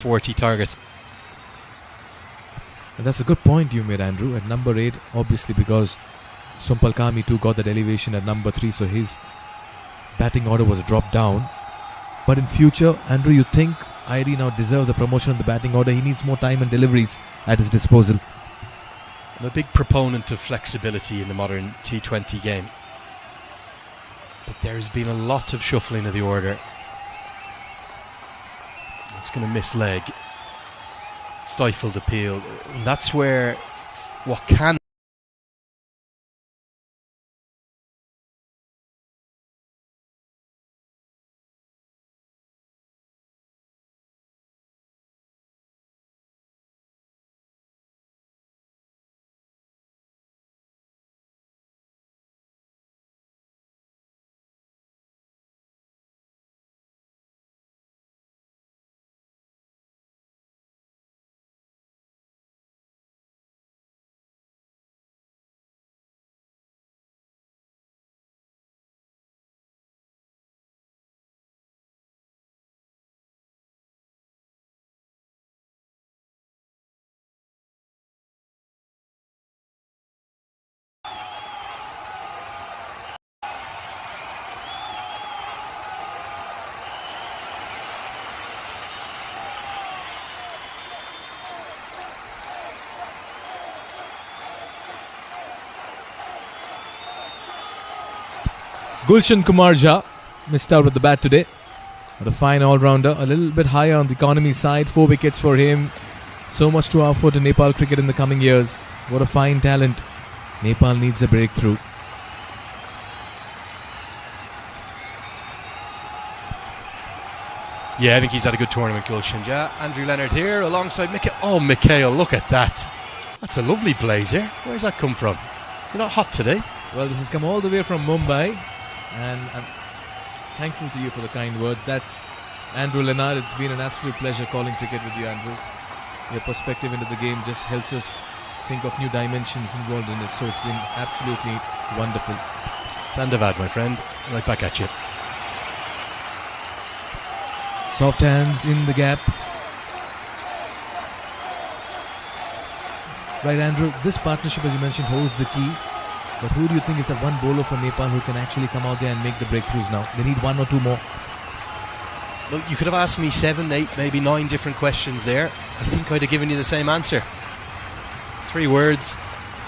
40 target. And that's a good point you made, Andrew. At number 8, obviously because Sumpal Kami too got that elevation at number 3, so his batting order was dropped down. But in future, Andrew, you think Irie now deserves the promotion of the batting order? He needs more time and deliveries at his disposal. I'm a big proponent of flexibility in the modern T20 game, but there's been a lot of shuffling of the order. It's going to miss leg, stifled appeal, and that's where what can Gulshan Kumar Jha missed out with the bat today. But a fine all-rounder, a little bit higher on the economy side. 4 wickets for him. So much to offer to Nepal cricket in the coming years. What a fine talent. Nepal needs a breakthrough. Yeah, I think he's had a good tournament, Gulshan. Yeah, Andrew Leonard here alongside Mikhail. Oh, Mikhail, look at that. That's a lovely blazer. Where's that come from? You're not hot today. Well, this has come all the way from Mumbai, and I'm thankful to you for the kind words. That's Andrew Leonard. It's been an absolute pleasure calling cricket with you, Andrew. Your perspective into the game just helps us think of new dimensions involved in it, so it's been absolutely wonderful. Tandavad, my friend. Right back at you. Soft hands in the gap. Right, Andrew, this partnership, as you mentioned, holds the key. But who do you think is the one bowler for Nepal who can actually come out there and make the breakthroughs now? They need 1 or 2 more. Well, you could have asked me 7, 8, maybe 9 different questions there. I think I'd have given you the same answer. 3 words,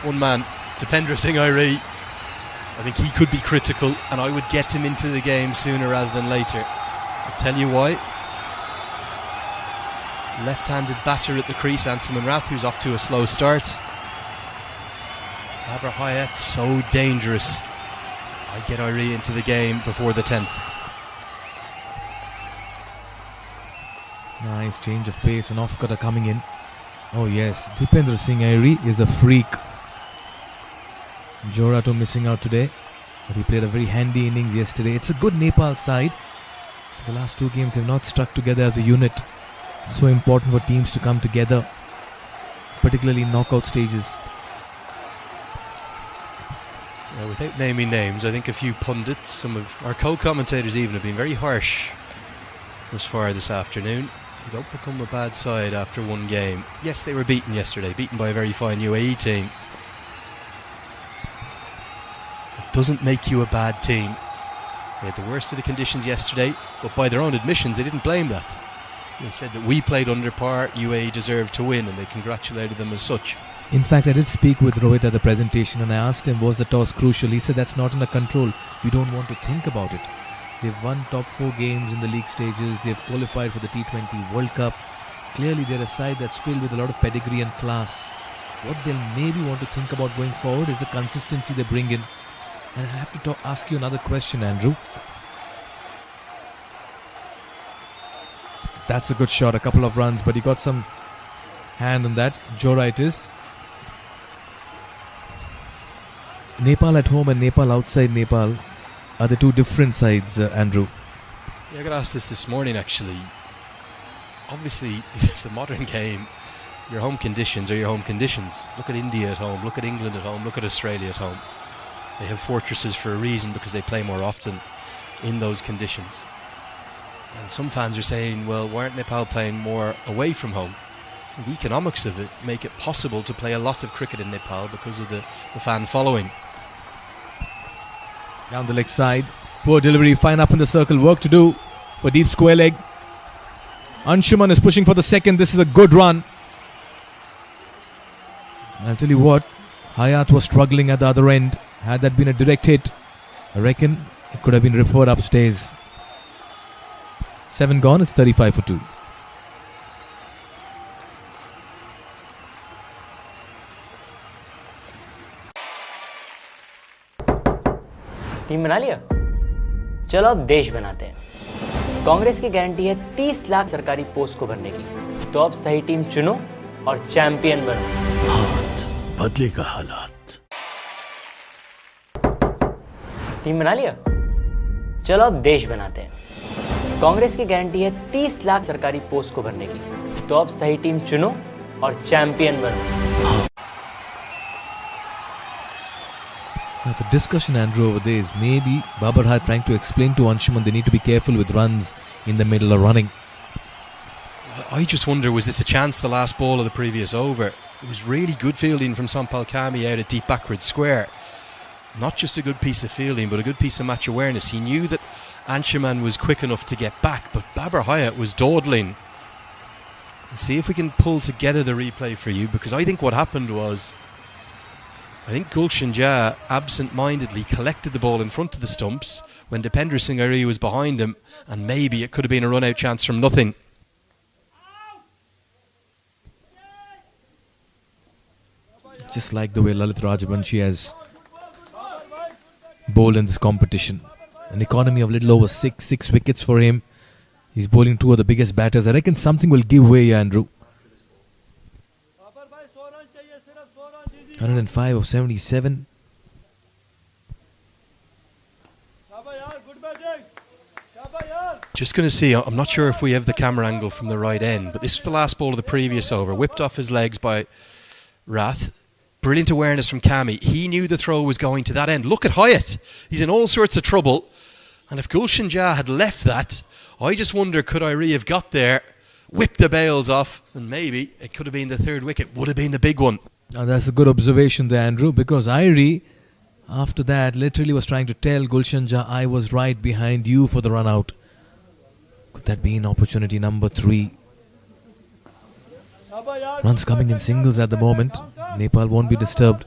1 man, Dipendra Singh Irie. I think he could be critical, and I would get him into the game sooner rather than later. I'll tell you why. Left-handed batter at the crease, Ansuman Rath, who's off to a slow start. Abra Hayat, so dangerous. I get Irie into the game before the 10th. Nice change of pace and off-cutter coming in. Oh yes, Dipendra Singh Irie is a freak. Jorato missing out today, but he played a very handy innings yesterday. It's a good Nepal side. The last 2 games have not struck together as a unit. So important for teams to come together, particularly in knockout stages. Without naming names, I think a few pundits, some of our co-commentators even, have been very harsh thus far this afternoon. You don't become a bad side after 1 game. Yes, they were beaten yesterday, beaten by a very fine UAE team. It doesn't make you a bad team. They had the worst of the conditions yesterday, but by their own admissions, they didn't blame that. They said that we played under par, UAE deserved to win, and they congratulated them as such. In fact, I did speak with Rohit at the presentation and I asked him, was the toss crucial? He said that's not under control. We don't want to think about it. They've won top 4 games in the league stages. They've qualified for the T20 World Cup. Clearly they're a side that's filled with a lot of pedigree and class. What they'll maybe want to think about going forward is the consistency they bring in. And I have to ask you another question, Andrew. That's a good shot, a couple of runs, but he got some hand on that. Jora it is. Nepal at home and Nepal outside Nepal are the 2 different sides, Andrew. Yeah, I got asked this morning actually. Obviously, the modern game, your home conditions are your home conditions. Look at India at home, look at England at home, look at Australia at home. They have fortresses for a reason because they play more often in those conditions. And some fans are saying, well, weren't Nepal playing more away from home? The economics of it make it possible to play a lot of cricket in Nepal because of the fan following. Down the leg side. Poor delivery, fine up in the circle. Work to do for deep square leg. Anshuman is pushing for the second. This is a good run. I'll tell you what, Hayat was struggling at the other end. Had that been a direct hit, I reckon it could have been referred upstairs. 7 gone, it's 35 for 2. Team बना लिया? चलो अब देश बनाते हैं। कांग्रेस की guarantee है 30 लाख सरकारी पोस्ट को भरने की। तो अब सही टीम चुनो और चैंपियन बनो। हाथ बदलेगा हालात। टीम बना लिया? चलो अब देश बनाते हैं। कांग्रेस की गारंटी है 30 लाख सरकारी पोस्ट को भरने की। तो अब सही टीम चुनो और चैंपियन बनो। Now the discussion, Andrew, over there is maybe Babar Hayat trying to explain to Anshuman they need to be careful with runs in the middle of running. I just wonder, was this a chance the last ball of the previous over? It was really good fielding from Sampal Kami out at deep backward square. Not just a good piece of fielding, but a good piece of match awareness. He knew that Anshuman was quick enough to get back, but Babar Hayat was dawdling. Let's see if we can pull together the replay for you, because I think what happened was, I think Gulshan Jha absent-mindedly collected the ball in front of the stumps when Dipendra Singh Ari was behind him, and maybe it could have been a run-out chance from nothing. Just like the way Lalit Rajbanshi has bowled in this competition. An economy of little over 6 wickets for him. He's bowling 2 of the biggest batters. I reckon something will give way, Andrew. 105 of 77. Just going to see, I'm not sure if we have the camera angle from the right end, but this was the last ball of the previous over. Whipped off his legs by Rath. Brilliant awareness from Kami. He knew the throw was going to that end. Look at Hayat. He's in all sorts of trouble. And if Gulshan Jha had left that, I just wonder, could Irie have got there, whipped the bails off, and maybe it could have been the third wicket, would have been the big one. Now that's a good observation there, Andrew, because Irie, after that, literally was trying to tell Gulshan Jha, I was right behind you for the run out. Could that be an opportunity number 3? Runs coming in singles at the moment. Nepal won't be disturbed.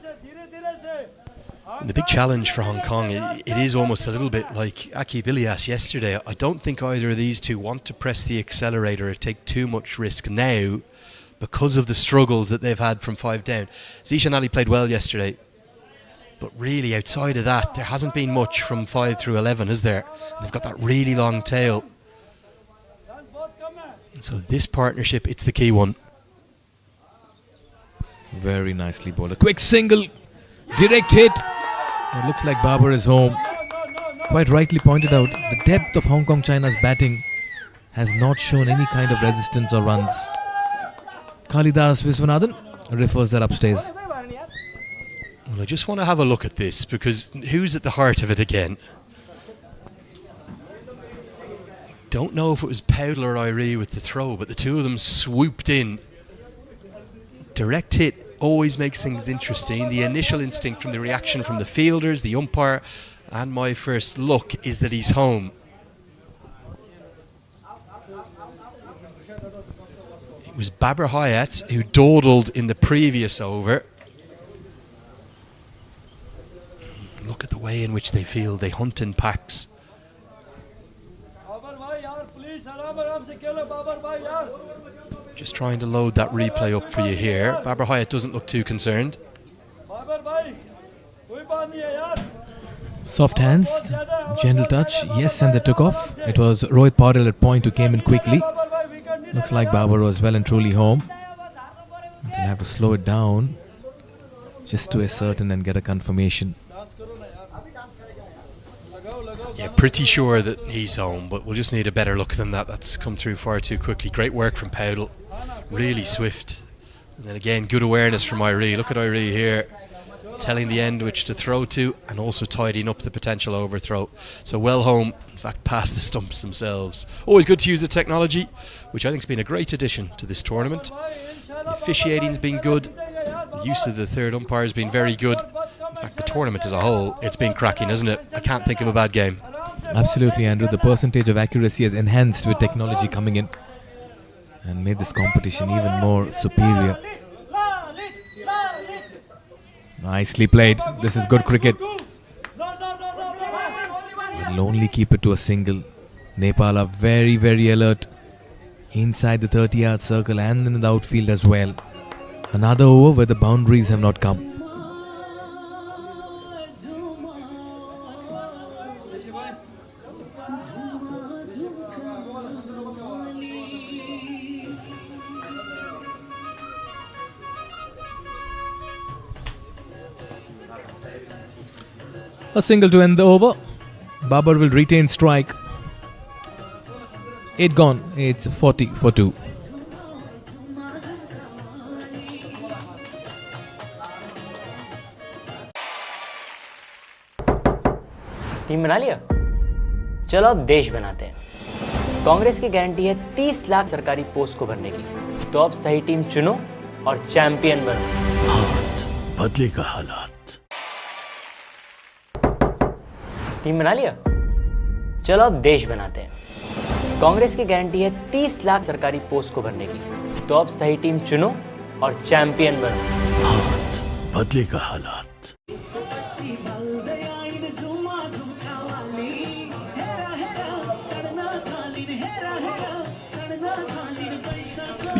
The big challenge for Hong Kong, it is almost a little bit like Akib Ilyas yesterday. I don't think either of these two want to press the accelerator or take too much risk now because of the struggles that they've had from 5 down. Zishan Ali played well yesterday, but really outside of that, there hasn't been much from 5 through 11, is there? And they've got that really long tail. So this partnership, it's the key one. Very nicely bowled. A quick single, direct hit. It looks like Babar is home. Quite rightly pointed out, the depth of Hong Kong China's batting has not shown any kind of resistance or runs. Kalidas Viswanathan refers that upstairs. Well, I just want to have a look at this, because who's at the heart of it again? Don't know if it was Powell or Irie with the throw, but the two of them swooped in. Direct hit always makes things interesting. The initial instinct from the reaction from the fielders, the umpire, and my first look is that he's home. It was Babar Hayat who dawdled in the previous over. Look at the way in which they field. They hunt in packs. Just trying to load that replay up for you here. Babar Hayat doesn't look too concerned. Soft hands, gentle touch, yes, and they took off. It was Rohit Paudel at point who came in quickly. Looks like Babar was well and truly home. We'll have to slow it down just to ascertain and get a confirmation. Yeah, pretty sure that he's home, but we'll just need a better look than that. That's come through far too quickly. Great work from Powell. Really swift. And then again, good awareness from Irie. Look at Irie here. telling the end which to throw to, and also tidying up the potential overthrow. So well home, in fact, past the stumps themselves. Always good to use the technology, which I think has been a great addition to this tournament. The officiating's been good. The use of the third umpire has been very good. In fact, the tournament as a whole, it's been cracking, isn't it? I can't think of a bad game. Absolutely, Andrew. The percentage of accuracy has enhanced with technology coming in and made this competition even more superior. Nicely played. This is good cricket. It'll only keep it to a single. Nepal are very, very alert inside the 30-yard circle and in the outfield as well. Another over where the boundaries have not come. A single to end the over. Babar will retain strike. 8 gone. It's 40 for 2. Team बना लिया? चलो अब देश बनाते हैं। कांग्रेस की guarantee है 30 लाख सरकारी पोस्ट को भरने की। तो अब सही टीम चुनो और चैंपियन बनो। हाथ बदलेगा हालात। टीम बना लिया? चलो अब देश बनाते हैं। कांग्रेस की गारंटी है 30 लाख सरकारी पोस्ट को भरने की। तो अब सही टीम चुनो और चैंपियन बनो। हाथ बदलेगा हालात।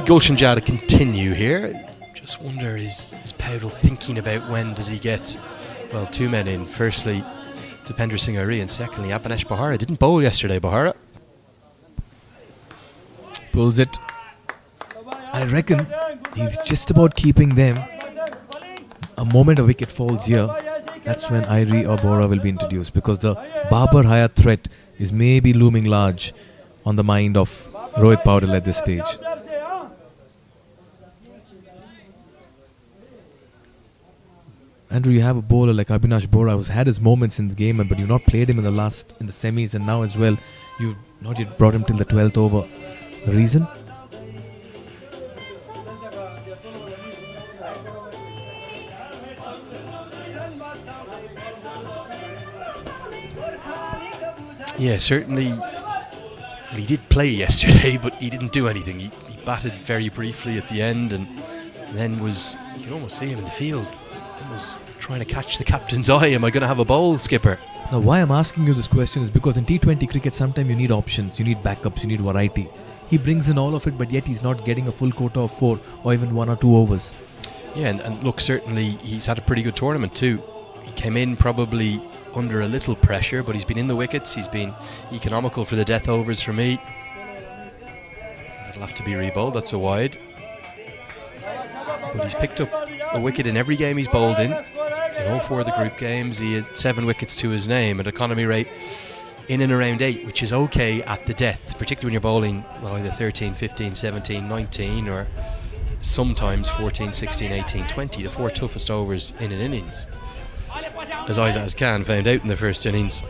Gulshan Jha to continue here. Just wonder, is Powell thinking about when does he get, well, 2 men in. Firstly, Dipendra Singh Ari, and secondly, Abhinesh Bahara. Didn't bowl yesterday, Bahara. Pulls it. I reckon he's just about keeping them. A moment a wicket falls here, that's when Irie or Bora will be introduced, because the Babar Hayat threat is maybe looming large on the mind of Rohit Paudel at this stage. Andrew, you have a bowler like Abhinesh Bora who's had his moments in the game, but you've not played him in the semis, and now as well you've not yet brought him till the 12th over. The reason? Yeah, certainly. Well, he did play yesterday, but he didn't do anything. He batted very briefly at the end, and then you could almost see him in the field, almost trying to catch the captain's eye. Am I going to have a bowl, skipper? Now, why I'm asking you this question is because in T20 cricket, sometimes you need options, you need backups, you need variety. He brings in all of it, but yet he's not getting a full quota of 4 or even 1 or 2 overs. Yeah, and look, certainly he's had a pretty good tournament too. He came in probably under a little pressure, but he's been in the wickets. He's been economical for the death overs for me. That'll have to be rebowled. That's a wide. But he's picked up a wicket in every game he's bowled in. In all 4 of the group games, he had 7 wickets to his name, an economy rate in and around 8, which is okay at the death, particularly when you're bowling either 13, 15, 17, 19, or sometimes 14, 16, 18, 20, the 4 toughest overs in an innings. As Isaac Khan found out in the first innings,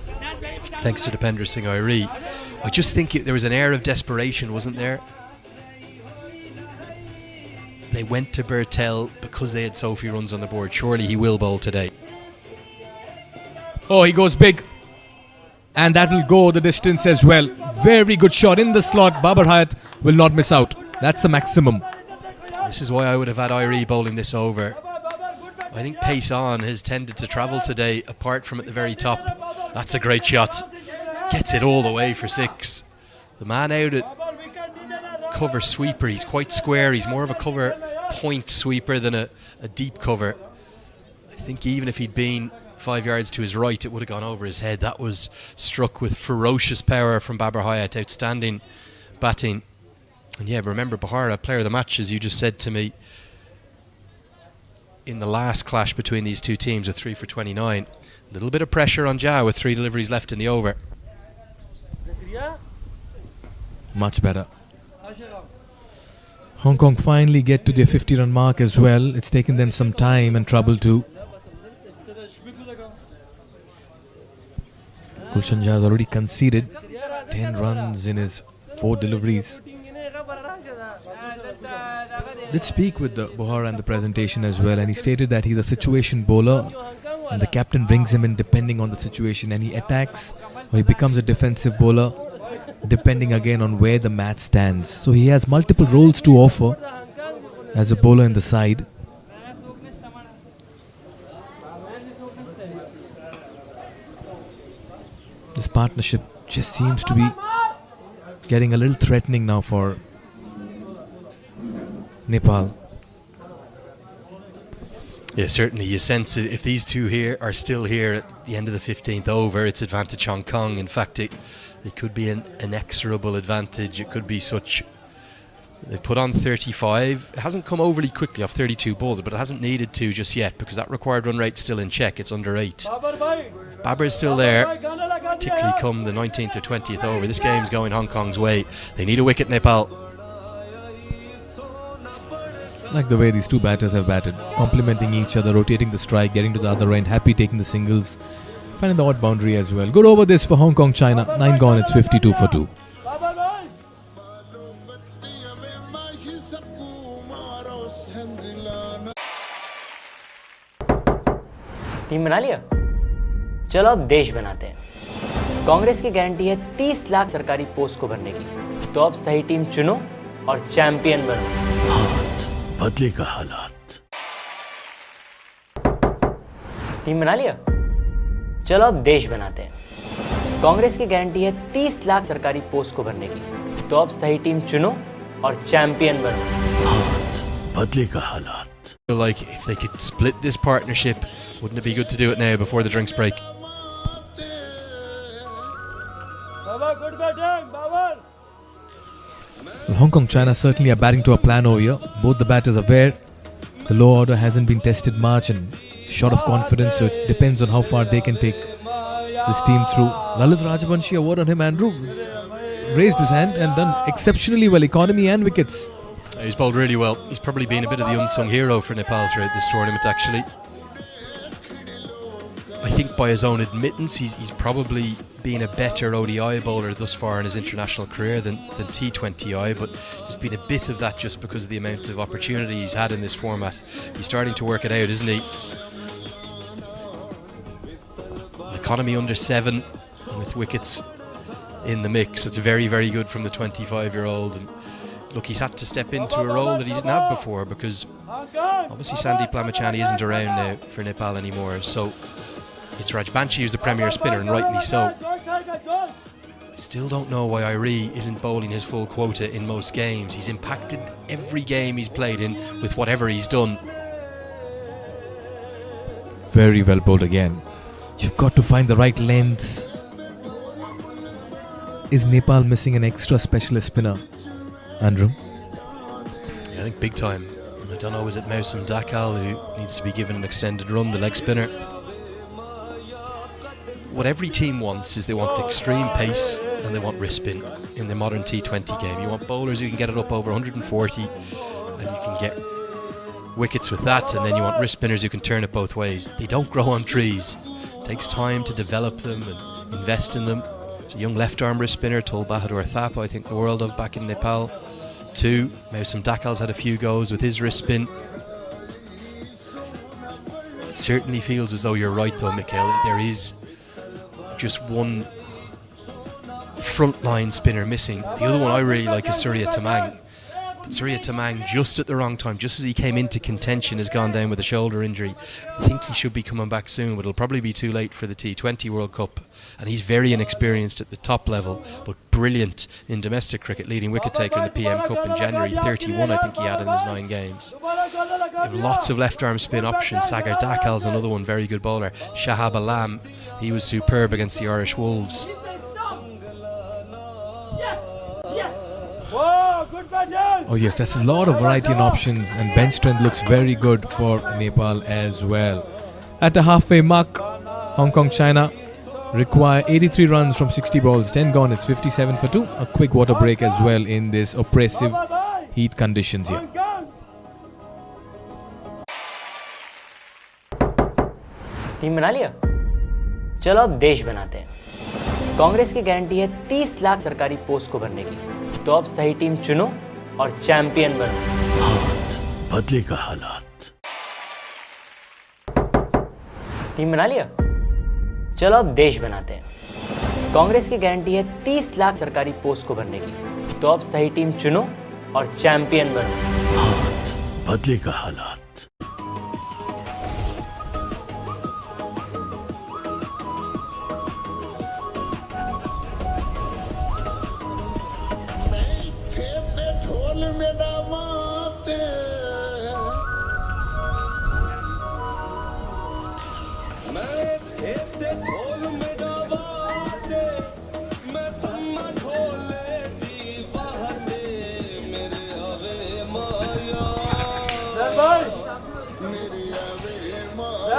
thanks to Dipendra Singh Ari. I just think there was an air of desperation, wasn't there? They went to Bertel because they had so few runs on the board. Surely he will bowl today. Oh, he goes big. And that will go the distance as well. Very good shot in the slot. Babar Hayat will not miss out. That's the maximum. This is why I would have had Irie bowling this over. I think pace on has tended to travel today, apart from at the very top. That's a great shot. Gets it all the way for 6. The man out at cover sweeper, he's quite square. He's more of a cover point sweeper than a deep cover. I think even if he'd been 5 yards to his right, it would have gone over his head. That was struck with ferocious power from Babar Hayat. Outstanding batting. And yeah, remember Bahara, player of the match, as you just said to me, in the last clash between these two teams with 3 for 29. A little bit of pressure on Jha with 3 deliveries left in the over. Much better. Hong Kong finally get to their 50-run mark as well. It's taken them some time and trouble too. Gulshan Jha has already conceded 10 runs in his 4 deliveries. Did speak with the Bohar and the presentation as well, and he stated that he's a situation bowler and the captain brings him in depending on the situation, and he attacks or he becomes a defensive bowler depending again on where the match stands. So he has multiple roles to offer as a bowler in the side. This partnership just seems to be getting a little threatening now for Nepal. Yeah, certainly. You sense it. If these two here are still here at the end of the 15th over, it's advantage Hong Kong. In fact, it could be an inexorable advantage. It could be such. They put on 35. It hasn't come overly quickly off 32 balls, but it hasn't needed to just yet because that required run rate's still in check. It's under 8. Babar's still there, particularly come the 19th or 20th over. This game's going Hong Kong's way. They need a wicket, Nepal. Like the way these two batters have batted, complementing each other, rotating the strike, getting to the other end, happy taking the singles, finding the odd boundary as well. Good over this for Hong Kong, China. 9 gone, it's 52 for 2. Team बना लिया? चलो अब देश बनाते हैं। कांग्रेस की guarantee है 30 लाख सरकारी पोस्ट को भरने की। तो अब सही टीम चुनो और चैंपियन बनो। बदलेगा हालात। टीम बना लिया? चलो अब देश बनाते हैं। कांग्रेस की गारंटी है 30 लाख सरकारी पोस्ट को भरने की। तो अब सही टीम चुनो और चैंपियन बनो। बदलेगा हालात। Like if they could split this partnership, wouldn't it be good to do it now before the drinks break? Well, Hong Kong, China certainly are batting to a plan over here. Both the batters are aware the low order hasn't been tested much and short of confidence, so it depends on how far they can take this team through. Lalit Rajbanshi, a word on him, Andrew. Raised his hand and done exceptionally well, economy and wickets. He's bowled really well. He's probably been a bit of the unsung hero for Nepal throughout this tournament, actually. I think by his own admittance, he's probably been a better ODI bowler thus far in his international career than T20I, but there's been a bit of that just because of the amount of opportunity he's had in this format. He's starting to work it out, isn't he? Economy under 7 with wickets in the mix. It's very, very good from the 25-year-old. And look, he's had to step into a role that he didn't have before because obviously Sandeep Lamachani isn't around now for Nepal anymore. So it's Rajbanshi who's the premier spinner, and rightly so. I still don't know why Irie isn't bowling his full quota in most games. He's impacted every game he's played in with whatever he's done. Very well bowled again. You've got to find the right length. Is Nepal missing an extra specialist spinner, Andrew? Yeah, I think big time. And I don't know, is it Mausam Dakal who needs to be given an extended run, the leg spinner? What every team wants is they want extreme pace and they want wrist spin in the modern T20 game. You want bowlers who can get it up over 140 and you can get wickets with that, and then you want wrist spinners who can turn it both ways. They don't grow on trees. It takes time to develop them and invest in them. There's a young left arm wrist spinner, Tol Bahadur Thapa, I think the world of back in Nepal too. Mausam Dakal's had a few goes with his wrist spin. It certainly feels as though you're right though, Mikhail. There is just one frontline spinner missing. The other one I really like is Surya Tamang. But Surya Tamang, just at the wrong time, just as he came into contention, has gone down with a shoulder injury. I think he should be coming back soon, but it'll probably be too late for the T20 World Cup. And he's very inexperienced at the top level, but brilliant in domestic cricket, leading wicket taker in the PM Cup in January. 31, I think he had in his 9 games. You have lots of left-arm spin options. Sagar Dakal's another one, very good bowler. Shahab Alam, he was superb against the Irish Wolves. Oh yes, there's a lot of variety and options, and bench strength looks very good for Nepal as well. At the halfway mark, Hong Kong, China require 83 runs from 60 balls. 10 gone, it's 57 for 2. A quick water break as well in this oppressive heat conditions here. Team बना लिया? चलो अब देश बनाते हैं। कांग्रेस की guarantee है 30 लाख सरकारी पोस्ट को भरने की। तो अब सही टीम चुनो और चैंपियन बनो। हाथ बदलेगा हालात। टीम बना लिया? चलो अब देश बनाते हैं। कांग्रेस की गारंटी है 30 लाख सरकारी पोस्ट को भरने की। तो अब सही टीम चुनो और चैंपियन बनो। हाथ बदलेगा हालात।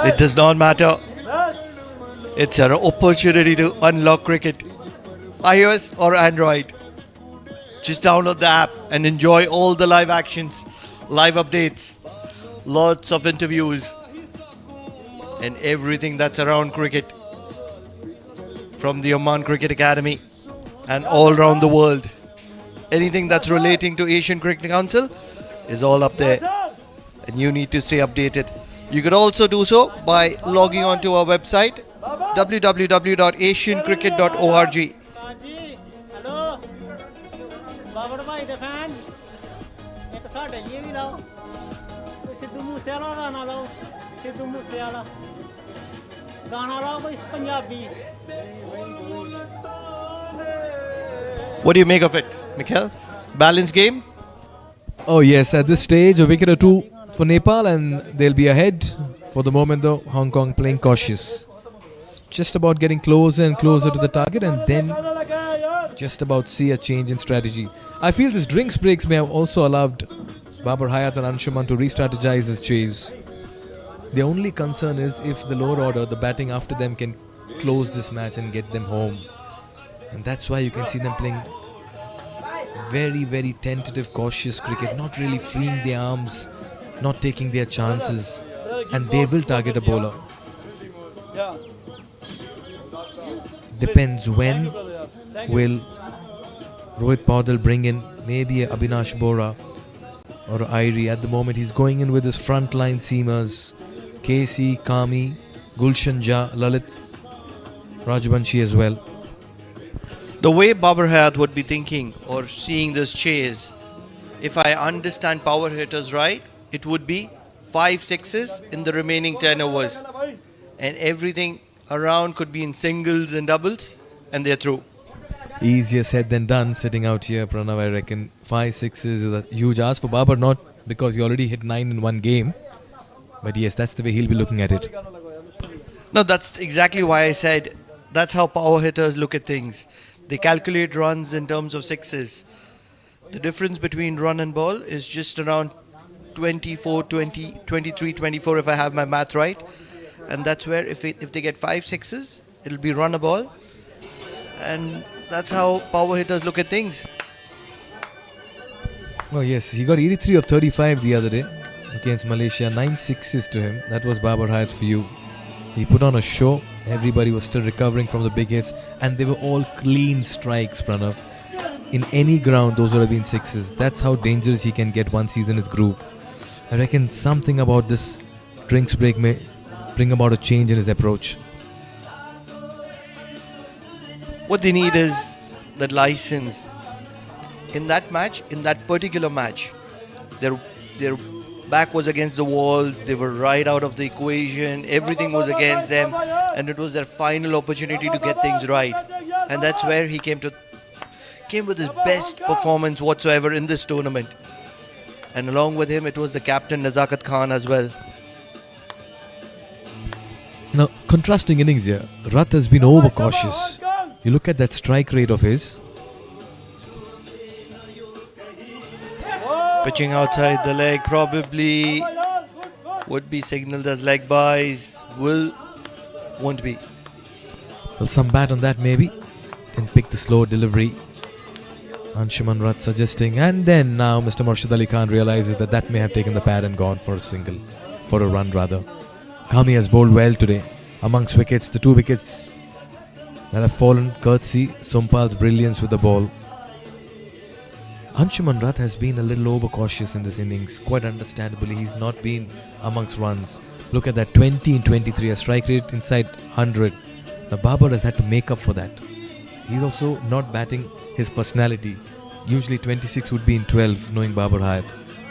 It does not matter. It's an opportunity to unlock cricket. iOS or Android. Just download the app and enjoy all the live actions, live updates, lots of interviews, and everything that's around cricket. From the Oman Cricket Academy and all around the world. Anything that's relating to Asian Cricket Council is all up there. And you need to stay updated. You could also do so by logging on to our website www.asiancricket.org. Hello Babar भाई दे fan एक साडे ये भी लाओ सिद्धू मूसेवाला गाना लाओ सिद्धू मूसेवाला गाना लाओ कोई Punjabi What do you make of it, Mikhail? Balanced game? Oh yes, at this stage a wicket or two for Nepal and they'll be ahead. For the moment though, Hong Kong playing cautious. Just about getting closer and closer to the target and then just about see a change in strategy. I feel this drinks breaks may have also allowed Babar Hayat and Anshuman to re-strategize his chase. The only concern is if the lower order, the batting after them can close this match and get them home. And that's why you can see them playing very, very tentative, cautious cricket, not really freeing their arms, not taking their chances, and they will target a bowler. Depends when will Rohit Paudel bring in maybe a Abhinash Bora or Irie. At the moment he's going in with his frontline seamers, KC, Kami, Gulshan Jha, Lalit, Rajbanshi as well. The way Babar Hayat would be thinking or seeing this chase, if I understand power hitters right, it would be 5 sixes in the remaining 10 overs. And everything around could be in singles and doubles, and they're through. Easier said than done sitting out here, Pranav. I reckon 5 sixes is a huge ask for Babar, not because he already hit 9 in one game, but yes, that's the way he'll be looking at it. No, that's exactly why I said that's how power hitters look at things. They calculate runs in terms of sixes. The difference between run and ball is just around 24, 20, 23, 24 if I have my math right. And that's where if they get 5 sixes, it'll be run a ball. And that's how power hitters look at things. Oh yes, he got 83 of 35 the other day against Malaysia. 9 sixes to him. That was Babar Hayat for you. He put on a show. Everybody was still recovering from the big hits, and they were all clean strikes, Pranav. In any ground, those would have been sixes. That's how dangerous he can get once he's in his groove. I reckon something about this drinks break may bring about a change in his approach. What they need is that license. In that match, in that particular match, their back was against the walls, they were right out of the equation, everything was against them, and it was their final opportunity to get things right. And that's where he came with his best performance whatsoever in this tournament. And along with him, it was the captain Nazakat Khan as well. Now, contrasting innings here, Rath has been overcautious. You look at that strike rate of his. Pitching outside the leg probably would be signalled as leg buys, won't be. Well, some bat on that maybe. Didn't pick the slow delivery. Anshuman Rath suggesting, and then now Mr. Murshid Ali Khan realizes that may have taken the pad and gone for a single, for a run rather. Kami has bowled well today. Amongst wickets, the 2 wickets that have fallen courtesy Sompal's brilliance with the ball. Anshuman Rath has been a little overcautious in this innings. Quite understandably, he's not been amongst runs. Look at that, 20 in 23, a strike rate inside 100. Now Babar has had to make up for that. He's also not batting his personality. Usually 26 would be in 12, knowing Babar Hayat.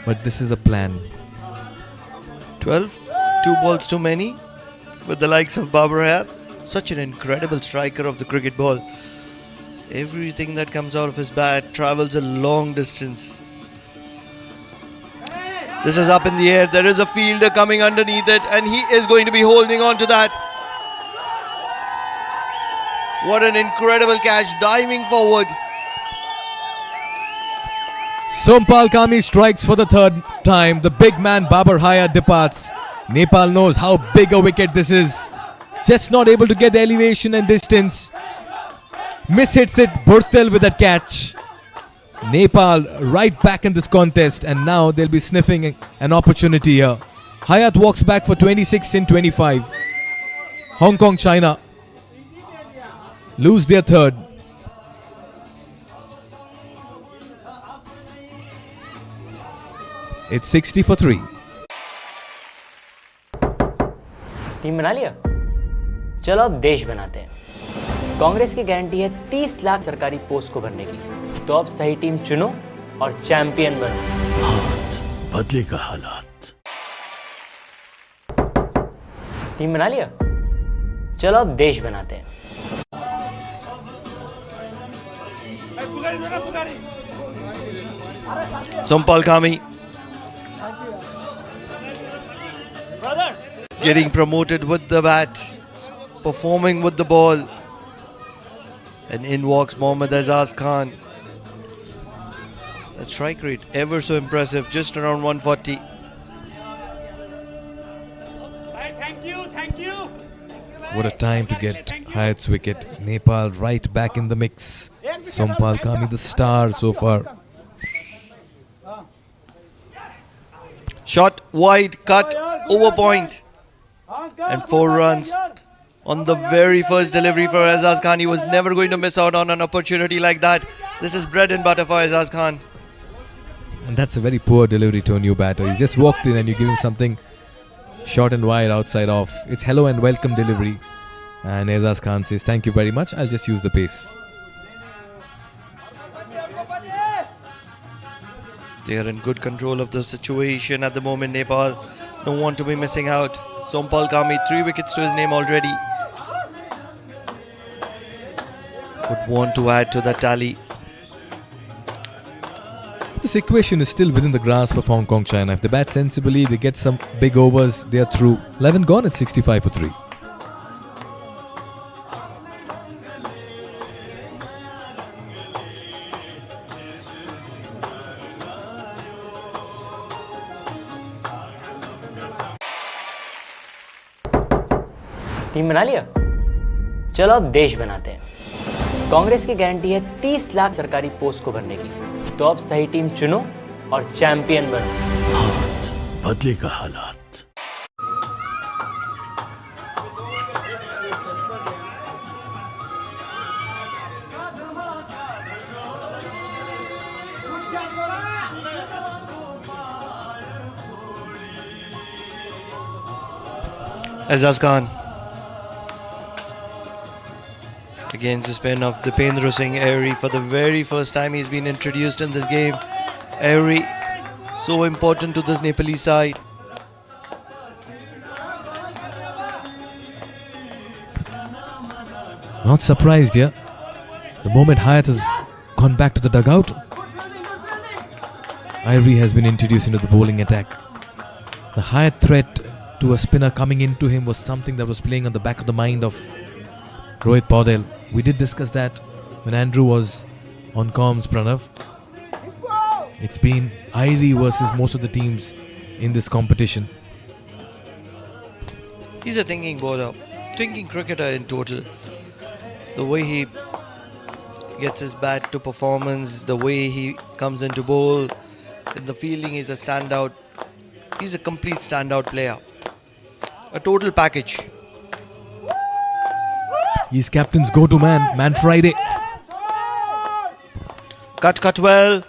But this is the plan. 12, 2 balls too many with the likes of Babar Hayat. Such an incredible striker of the cricket ball. Everything that comes out of his bat travels a long distance. This is up in the air. There is a fielder coming underneath it and he is going to be holding on to that. What an incredible catch, diving forward. Sompal Kami strikes for the third time. The big man Babar Hayat departs. Nepal knows how big a wicket this is. Just not able to get the elevation and distance. Mishits it, Burtel with that catch. Nepal right back in this contest, and now they'll be sniffing an opportunity here. Hayat walks back for 26 in 25. Hong Kong, China lose their third. It's 60 for 3. Team बना लिया? चलो अब देश बनाते हैं। कांग्रेस की guarantee है 30 लाख सरकारी पोस्ट को भरने की। तो अब सही टीम चुनो और चैंपियन बनो। हाथ बदलेगा हालात। टीम बना लिया? चलो अब देश बनाते हैं। Sompal Kami getting promoted with the bat, performing with the ball. And in walks Mohammad Azaz Khan. That strike rate ever so impressive, just around 140. Thank you. What a time to get Hayat's wicket. Nepal right back in the mix. Sompal Kami the star so far. Shot wide, cut, over point. And 4 runs on the very first delivery for Azaz Khan. He was never going to miss out on an opportunity like that. This is bread and butter for Azaz Khan. And that's a very poor delivery to a new batter. He just walked in and you give him something short and wide outside off. It's hello and welcome delivery. And Azaz Khan says, thank you very much. I'll just use the pace. They are in good control of the situation at the moment, Nepal. Don't want to be missing out. Sompal Kami, 3 wickets to his name already. Would want to add to that tally. This equation is still within the grasp of Hong Kong, China. If they bat sensibly, they get some big overs, they are through. 11 gone at 65 for 3. Team बना लिया? चलो अब देश बनाते हैं। कांग्रेस की guarantee है 30 लाख सरकारी पोस्ट को भरने की। तो अब सही टीम चुनो और चैंपियन बनो। हाथ बदलेगा हालात। Azaz Khan against the spin of Dipendra Singh Airy. For the very first time he's been introduced in this game. Airy, so important to this Nepali side. Not surprised here. The moment Hayat has gone back to the dugout, Airy has been introduced into the bowling attack. The Hayat threat to a spinner coming into him was something that was playing on the back of the mind of Rohit Paudel. We did discuss that when Andrew was on comms, Pranav. It's been Airy versus most of the teams in this competition. He's a thinking bowler, thinking cricketer in total. The way he gets his bat to performance, the way he comes into bowl, in the fielding he's a standout. He's a complete standout player. A total package. He's captain's go-to man, Man Friday. Cut well.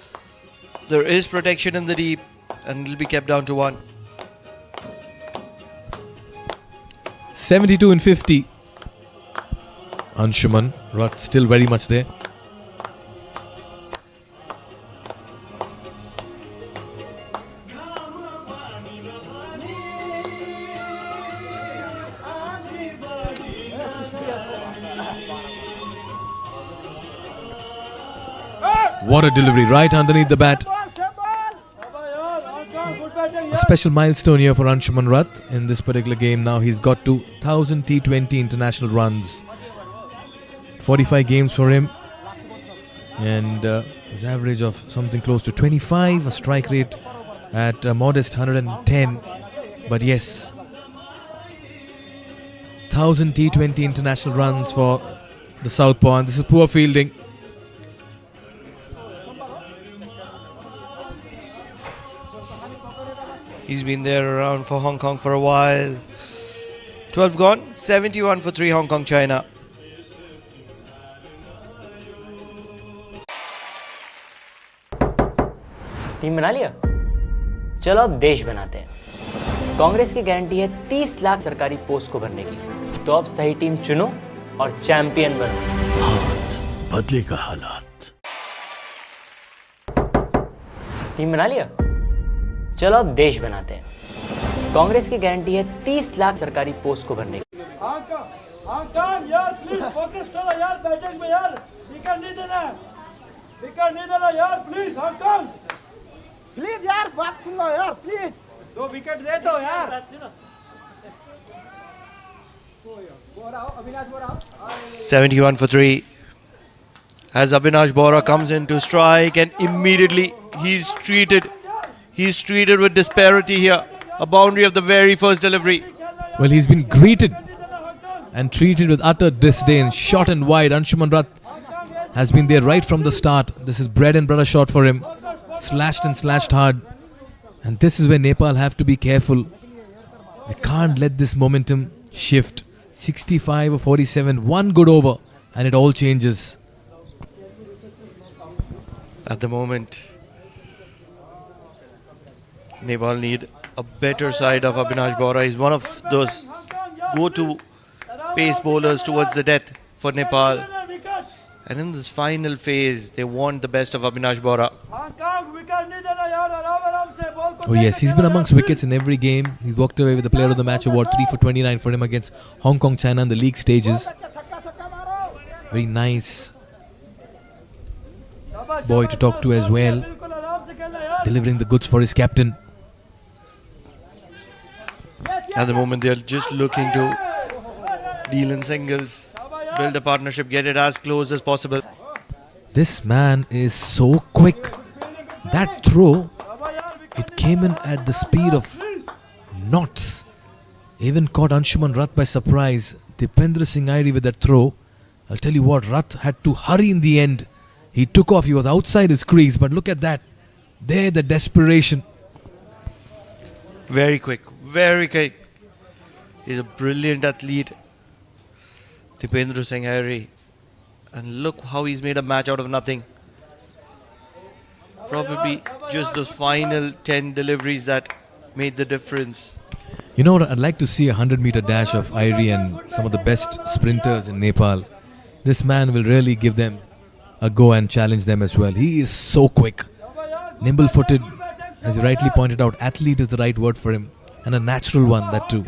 There is protection in the deep, and it'll be kept down to 1. 72 in 50. Anshuman Rath still very much there. What a delivery, right underneath the bat. A special milestone here for Anshuman Rath in this particular game. Now he's got to 1000 T20 international runs. 45 games for him. And his average of something close to 25. A strike rate at a modest 110. But yes, 1000 T20 international runs for the Southpaw. And this is poor fielding. He's been there around for Hong Kong for a while. 12 gone, 71 for 3 Hong Kong, China. Team बना लिया? चलो अब देश बनाते हैं। कांग्रेस की guarantee है 30 लाख सरकारी पोस्ट को भरने की। तो अब सही टीम चुनो और चैंपियन बनो। हाथ बदलेगा हालात। टीम बना लिया? चलो अब देश बनाते हैं। कांग्रेस की गारंटी है 30 लाख सरकारी पोस्ट को भरने की। यार प्लीज फोकस करो यार बैटिंग में यार। विकेट नहीं देना यार प्लीज हांगकांग। प्लीज यार बात सुन लो यार प्लीज 2 विकेट दे दो यार। 71 for 3. As Abhinash Bora comes in to strike, and immediately he's treated with disparity here. A boundary of the very first delivery. Well, he's been greeted and treated with utter disdain. Shot and wide. Anshuman Rath has been there right from the start. This is bread and butter shot for him. Slashed and slashed hard. And this is where Nepal have to be careful. They can't let this momentum shift. 65 or 47. One good over and it all changes. At the moment, Nepal need a better side of Abhinash Bora. He's one of those go-to pace bowlers towards the death for Nepal. And in this final phase, they want the best of Abhinash Bora. Oh yes, he's been amongst wickets in every game. He's walked away with the Player of the Match award, 3 for 29 for him against Hong Kong, China in the league stages. Very nice boy to talk to as well. Delivering the goods for his captain. At the moment, they're just looking to deal in singles, build a partnership, get it as close as possible. This man is so quick. That throw, it came in at the speed of knots. Even caught Anshuman Rath by surprise. Dipendra Singh Airi with that throw. I'll tell you what, Rath had to hurry in the end. He took off, he was outside his crease, but look at that. There, the desperation. Very quick, very quick. He's a brilliant athlete, Dipendra Singh Airi. And look how he's made a match out of nothing. Probably just those final 10 deliveries that made the difference. You know what, I'd like to see a 100-meter dash of Airi and some of the best sprinters in Nepal. This man will really give them a go and challenge them as well. He is so quick. Nimble-footed, as you rightly pointed out, athlete is the right word for him. And a natural one, that too.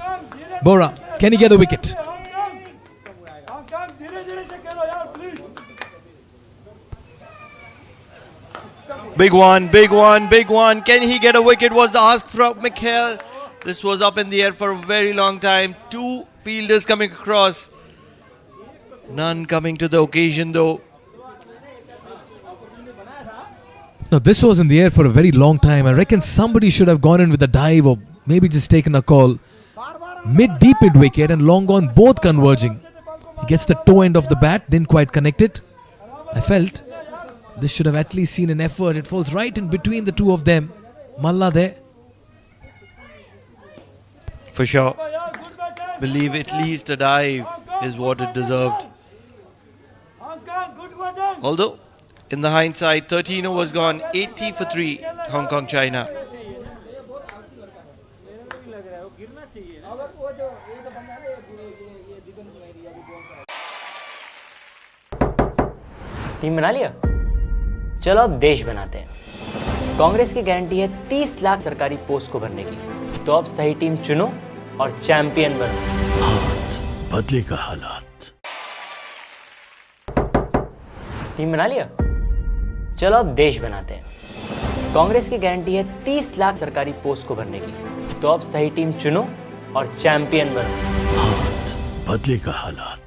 Bora, can he get a wicket? Big one, big one, big one. Can he get a wicket was the ask from Mikhail. This was up in the air for a very long time. 2 fielders coming across. None coming to the occasion though. No, this was in the air for a very long time. I reckon somebody should have gone in with a dive or maybe just taken a call. Mid-deep mid-wicket and long on, both converging. He gets the toe end of the bat, didn't quite connect it. I felt this should have at least seen an effort. It falls right in between the two of them. Malla there. For sure. Believe at least a dive is what it deserved. Although, in the hindsight, 13 overs gone, 80 for 3, Hong Kong, China. Team बना लिया? चलो अब देश बनाते हैं। कांग्रेस की guarantee है 30 लाख सरकारी पोस्ट को भरने की। तो अब सही टीम चुनो और चैंपियन बनो। हाथ बदलेगा हालात। टीम बना लिया? चलो अब देश बनाते हैं। कांग्रेस की गारंटी है 30 लाख सरकारी पोस्ट को भरने की। तो अब सही टीम चुनो और चैंपियन बनो। हाथ बदलेगा हालात।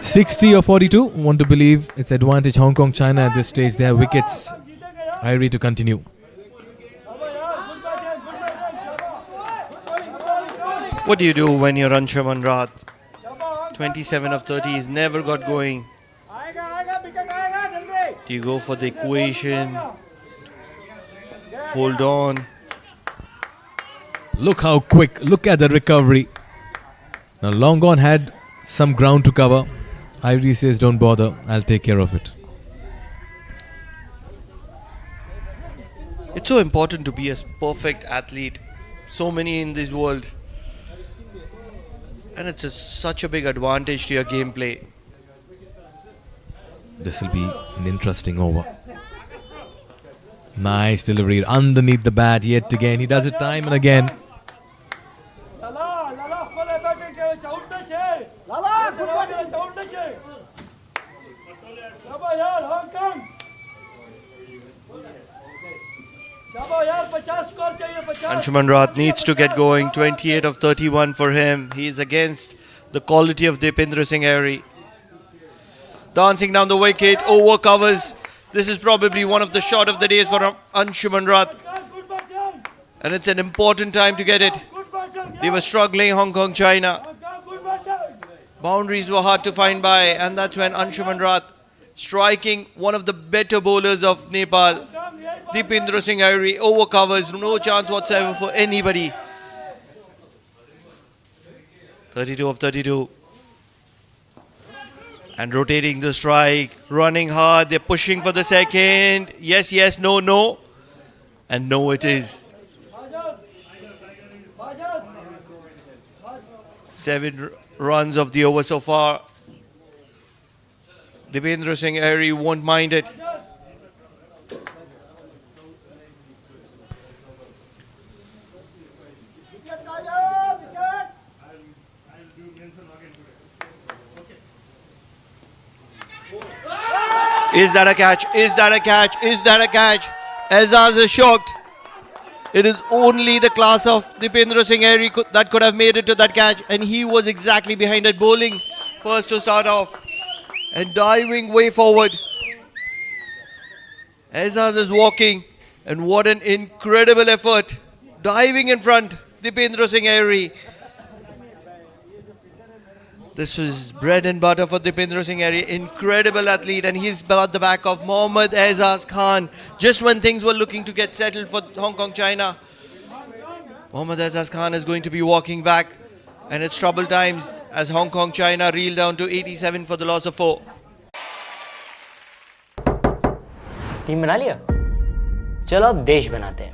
60 or 42. Want to believe it's advantage Hong Kong China at this stage. They have wickets. Irie to continue. What do you do when you're Anshuman Rath? 27 of 30, he's never got going. Do you go for the equation? Hold on. Look how quick. Look at the recovery. Now long gone had some ground to cover. Irie says don't bother. I'll take care of it. It's so important to be a perfect athlete. So many in this world. And it's such a big advantage to your gameplay. This will be an interesting over. Nice delivery underneath the bat yet again. He does it time and again. Anshuman Rath needs to get going. 28 of 31 for him. He is against the quality of Dipendra Singh Airy. Dancing down the wicket, over covers. This is probably one of the shot of the days for Anshuman Rath. And it's an important time to get it. They were struggling, Hong Kong, China. Boundaries were hard to find by, and that's when Anshuman Rath, striking one of the better bowlers of Nepal, Dipendra Singh Airy, over covers, no chance whatsoever for anybody. 32 of 32. And rotating the strike, running hard, they're pushing for the second. Yes, yes, no, no. And no it is. 7 runs of the over so far. Dipendra Singh Airy won't mind it. Is that a catch? Is that a catch? Is that a catch? Azaz is shocked. It is only the class of Dipendra Singh Airy that could have made it to that catch, and he was exactly behind it, bowling first to start off and diving way forward. Azaz is walking, and what an incredible effort. Diving in front, Dipendra Singh Airy. This is bread and butter for Dipendra Singh Airy. Incredible athlete, and he's got the back of Mohammad Aizaz Khan. Just when things were looking to get settled for Hong Kong, China, Mohammad Aizaz Khan is going to be walking back, and it's trouble times as Hong Kong, China reel down to 87 for the loss of 4. Team बना लिया? चलो अब देश बनाते हैं।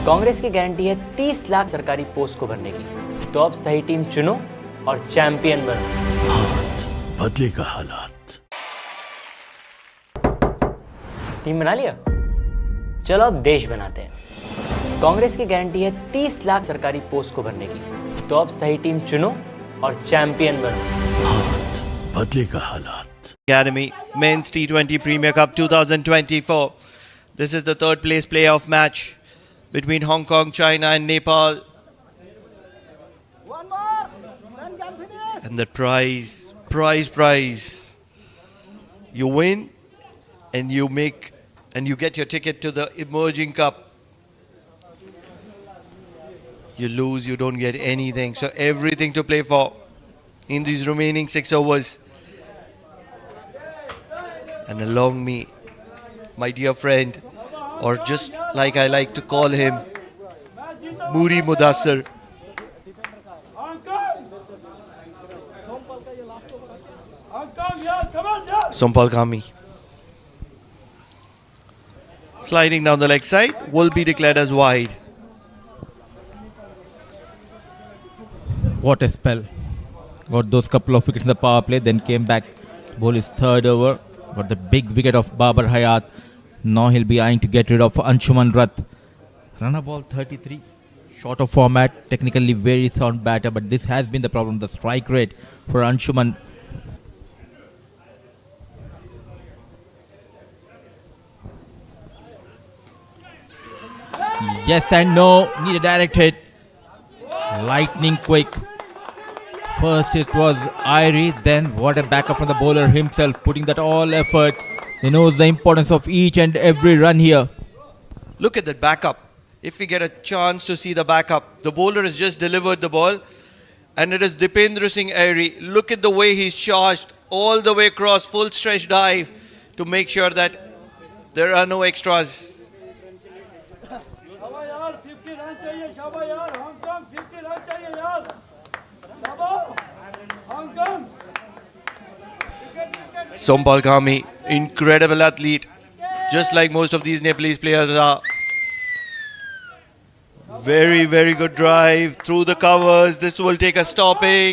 कांग्रेस की guarantee है 30 लाख सरकारी पोस्ट को भरने की। तो अब सही टीम चुनो और चैंपियन बनो। हाथ बदलेगा हालात। टीम बना लिया? चलो अब देश बनाते हैं। कांग्रेस की गारंटी है 30 लाख सरकारी पोस्ट को भरने की। तो अब सही टीम चुनो और चैंपियन बनो। हाथ बदलेगा हालात। Academy Men's T20 Premier Cup 2024. This is the third place playoff match between Hong Kong, China and Nepal. One more. Then can finish. And the prize. You win and you get your ticket to the Emerging Cup. You lose, you don't get anything. So everything to play for in these remaining 6 overs. And along me, my dear friend, or just like I like to call him, Moody Mudassar. Come on, yeah. Sompal Kami. Sliding down the leg side will be declared as wide. What a spell. Got those couple of wickets in the power play, then came back. Ball is third over. Got the big wicket of Babar Hayat. Now he'll be eyeing to get rid of Anshuman Rath. Run ball 33. Short of format. Technically very sound batter, but this has been the problem. The strike rate for Anshuman. Yes and no. Need a direct hit. Lightning quick. First it was Irie, then what a backup from the bowler himself, putting that all effort. He knows the importance of each and every run here. Look at that backup. If we get a chance to see the backup, the bowler has just delivered the ball and it is Dipendra Singh Irie. Look at the way he's charged all the way across, full stretch dive to make sure that there are no extras. Sompal Kami, incredible athlete, just like most of these Nepalese players are. Very, very good drive through the covers. This will take a stopping.